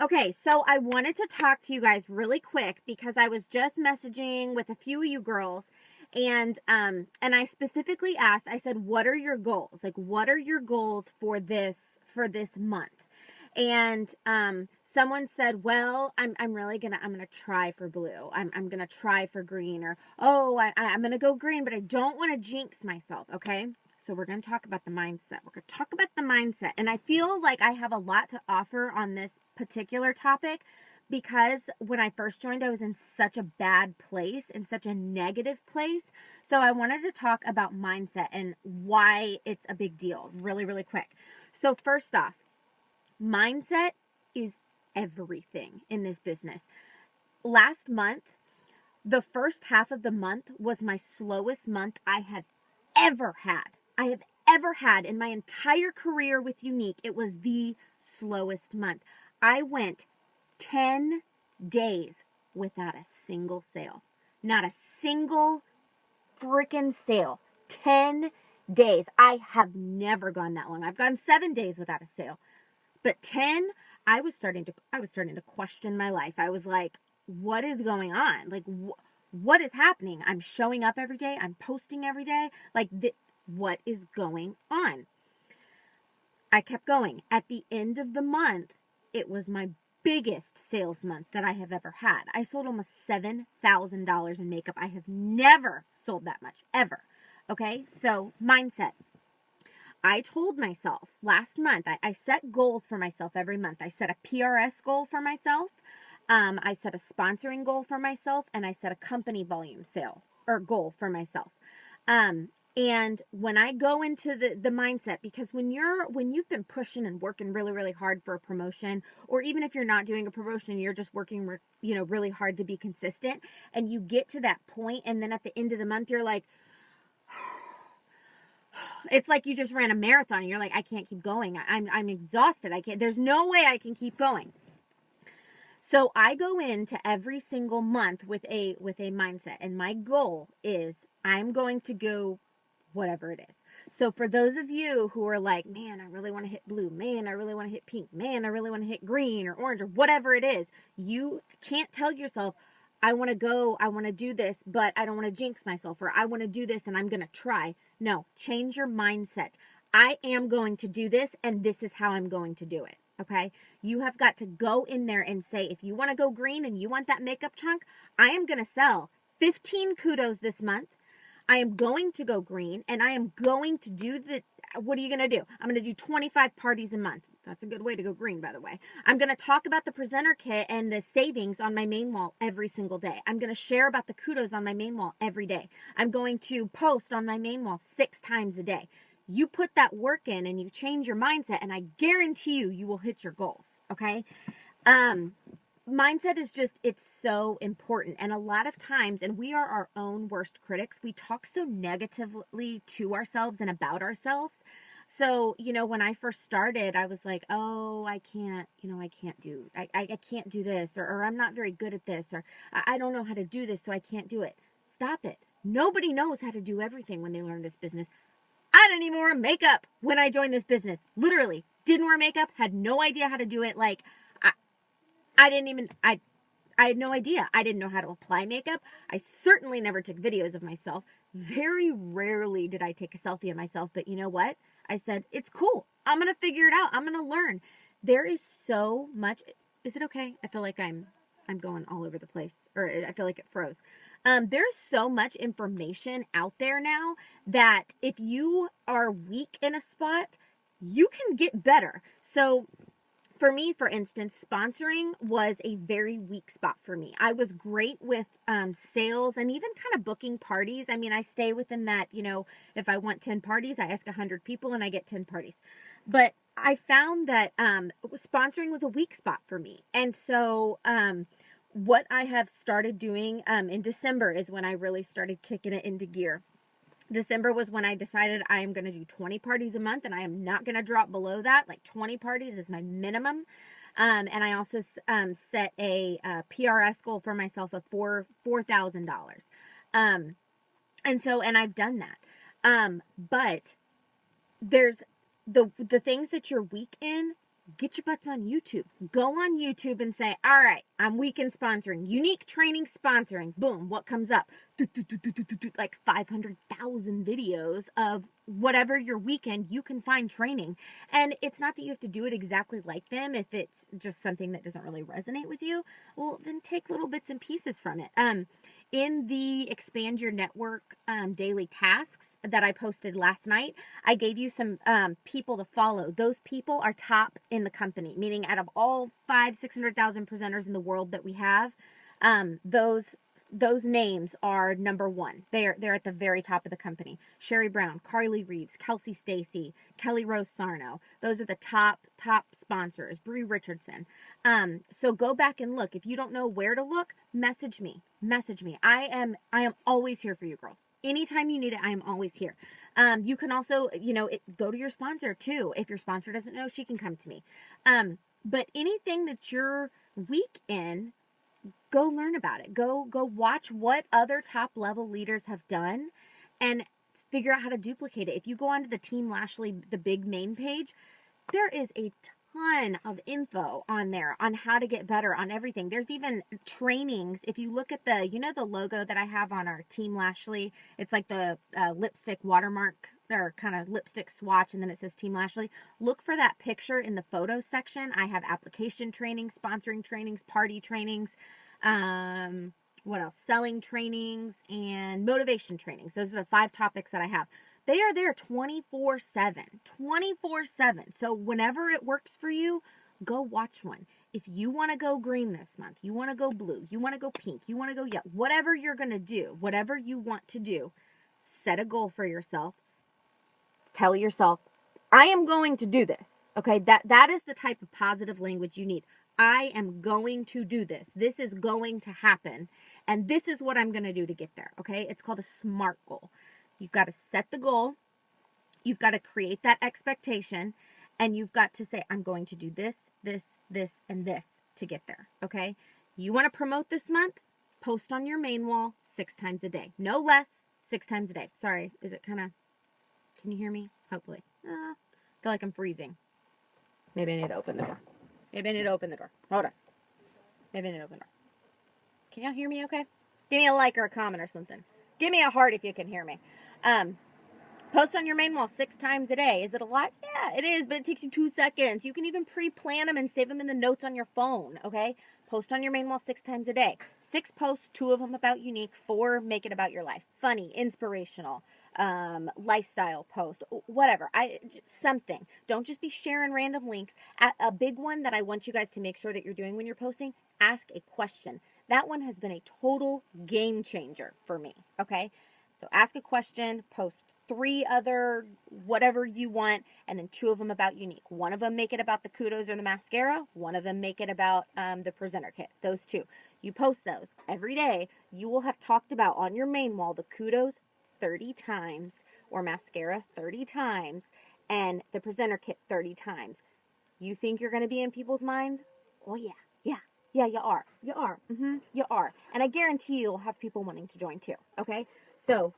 Okay, so I wanted to talk to you guys really quick because I was just messaging with a few of you girls, and I specifically asked, I said, what are your goals? Like, what are your goals for this month? And someone said, well, I'm gonna try for blue. I'm gonna try for green, or oh, I'm gonna go green, but I don't want to jinx myself. Okay. So we're going to talk about the mindset. We're going to talk about the mindset. And I feel like I have a lot to offer on this particular topic because when I first joined, I was in such a bad place, in such a negative place. So I wanted to talk about mindset and why it's a big deal really, really quick. So first off, mindset is everything in this business. Last month, the first half of the month was my slowest month I have ever had. I have ever had in my entire career with Younique. It was the slowest month. I went 10 days without a single sale. Not a single freaking sale. 10 days. I have never gone that long. I've gone 7 days without a sale. But 10, I was starting to question my life. I was like, what is going on? Like, what is happening? I'm showing up every day. I'm posting every day. Like, what is going on? I kept going. At the end of the month, it was my biggest sales month that I have ever had. I sold almost $7,000 in makeup. I have never sold that much, ever. Okay, so mindset. I told myself last month, I set goals for myself every month. I set a PRS goal for myself. I set a sponsoring goal for myself, and I set a company volume sale or goal for myself. And when I go into the mindset, because when you've been pushing and working really, really hard for a promotion, or even if you're not doing a promotion, you're just working, really hard to be consistent, and you get to that point, and then at the end of the month, you're like, it's like you just ran a marathon and you're like, I can't keep going. I'm exhausted. There's no way I can keep going. So I go into every single month with a mindset, and my goal is I'm going to go whatever it is. So for those of you who are like, man, I really want to hit blue, man, I really want to hit pink, man, I really want to hit green or orange or whatever it is, you can't tell yourself, I want to do this, but I don't want to jinx myself, or I want to do this and I'm going to try. No, change your mindset. I am going to do this, and this is how I'm going to do it. Okay. You have got to go in there and say, if you want to go green and you want that makeup trunk, I am going to sell 15 kudos this month. I am going to go green, and I am going to do what are you going to do? I'm going to do 25 parties a month. That's a good way to go green, by the way. I'm going to talk about the presenter kit and the savings on my main wall every single day. I'm going to share about the kudos on my main wall every day. I'm going to post on my main wall 6 times a day. You put that work in and you change your mindset, and I guarantee you will hit your goals. Okay. Mindset is it's so important. And a lot of times, and we are our own worst critics, we talk so negatively to ourselves and about ourselves. So, when I first started, I was like, oh, I can't do this, or I'm not very good at this, or I don't know how to do this, so I can't do it. Stop it. Nobody knows how to do everything when they learn this business. I didn't even wear makeup when I joined this business. Literally, didn't wear makeup, had no idea how to do it. Like, I had no idea. I didn't know how to apply makeup. I certainly never took videos of myself. Very rarely did I take a selfie of myself, but you know what? I said, it's cool. I'm going to figure it out. I'm going to learn. There is so much. Is it okay? I feel like I'm going all over the place, or I feel like it froze. There's so much information out there now that if you are weak in a spot, you can get better. So for me, for instance, sponsoring was a very weak spot for me. I was great with sales and even kind of booking parties. I mean, I stay within that, if I want 10 parties, I ask 100 people and I get 10 parties. But I found that sponsoring was a weak spot for me. And so what I have started doing in December is when I really started kicking it into gear. December was when I decided I am going to do 20 parties a month, and I am not going to drop below that. Like 20 parties is my minimum. And I also set a PRS goal for myself of $4,000. And I've done that. But there's the things that you're weak in, get your butts on YouTube. Go on YouTube and say, all right, I'm weekend sponsoring, Younique Training sponsoring. Boom, what comes up? Like 500,000 videos of whatever your weekend you can find training. And it's not that you have to do it exactly like them. If it's just something that doesn't really resonate with you, well, then take little bits and pieces from it. In the Expand Your Network daily tasks that I posted last night, I gave you some people to follow. Those people are top in the company, meaning out of all 600,000 presenters in the world that we have, those names are number one. They're at the very top of the company. Sherry Brown, Carly Reeves, Kelsey Stacy, Kelly Rose Sarno. Those are the top sponsors. Bree Richardson. So go back and look. If you don't know where to look, message me. Message me. I am always here for you girls. Anytime you need it, I am always here. You can also, go to your sponsor too. If your sponsor doesn't know, she can come to me. But anything that you're weak in, go learn about it. Go watch what other top level leaders have done and figure out how to duplicate it. If you go onto the Team Lashley, the big main page, there is a ton of info on there on how to get better on everything. There's even trainings. If you look at the logo that I have on our Team Lashley, it's like the lipstick watermark or kind of lipstick swatch, and then it says Team Lashley. Look for that picture in the photo section. I have application trainings, sponsoring trainings, party trainings, what else? Selling trainings and motivation trainings. Those are the 5 topics that I have. They are there 24/7, 24/7. So whenever it works for you, go watch one. If you want to go green this month, you want to go blue, you want to go pink, you want to go yellow, whatever you're going to do, whatever you want to do, set a goal for yourself. Tell yourself, I am going to do this. Okay, that is the type of positive language you need. I am going to do this. This is going to happen. And this is what I'm going to do to get there. Okay, it's called a SMART goal. You've got to set the goal. You've got to create that expectation. And you've got to say, I'm going to do this, this, this, and this to get there. Okay, you want to promote this month? Post on your main wall 6 times a day. No less, 6 times a day. Sorry, is it kind of... Can you hear me? Hopefully. I feel like I'm freezing. Maybe I need to open the door. Maybe I need to open the door. Hold on. Maybe I need to open the door. Can y'all hear me okay? Give me a like or a comment or something. Give me a heart if you can hear me. Post on your main wall 6 times a day. Is it a lot? Yeah, it is, but it takes you 2 seconds. You can even pre-plan them and save them in the notes on your phone, okay? Post on your main wall 6 times a day. 6 posts, 2 of them about Younique, 4 make it about your life. Funny, inspirational, lifestyle post, whatever. Something. Don't just be sharing random links. A big one that I want you guys to make sure that you're doing when you're posting, ask a question. That one has been a total game changer for me, okay? So ask a question, post 3 other whatever you want, and then 2 of them about Younique. One of them make it about the kudos or the mascara. One of them make it about the presenter kit. Those 2. You post those every day. You will have talked about on your main wall the kudos 30 times or mascara 30 times and the presenter kit 30 times. You think you're going to be in people's minds? Oh, yeah. Yeah, you are. You are. And I guarantee you'll have people wanting to join too, okay? So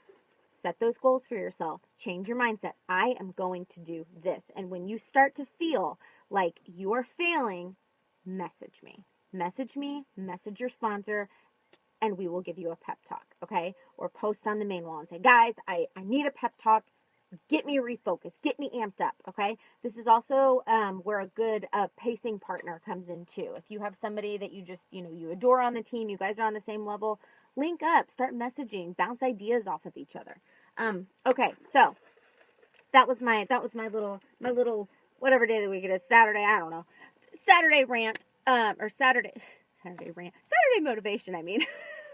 set those goals for yourself. Change your mindset. I am going to do this. And when you start to feel like you're failing, message me. Message your sponsor, and we will give you a pep talk, okay? Or post on the main wall and say, guys, I need a pep talk. Get me refocused. Get me amped up, okay? This is also where a good pacing partner comes in too. If you have somebody that you just, you adore on the team, you guys are on the same level, link up, start messaging, bounce ideas off of each other. Okay, so that was my little whatever day of the week it is, Saturday, I don't know. Saturday rant, or Saturday motivation, I mean.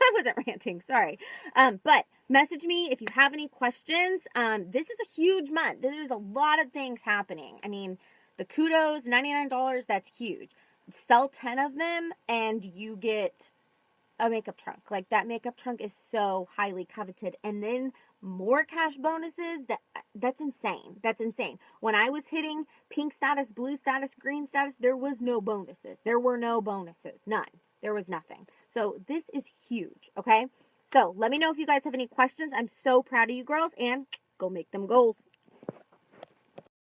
I wasn't ranting, sorry. But message me if you have any questions. This is a huge month. There's a lot of things happening. I mean, the kudos, $99, that's huge. Sell 10 of them and you get a makeup trunk. Like, that makeup trunk is so highly coveted. And then more cash bonuses. That's insane. That's insane. When I was hitting pink status, blue status, green status, there was no bonuses. There were no bonuses. None. There was nothing. So this is huge, okay? So let me know if you guys have any questions. I'm so proud of you girls, and go make them goals.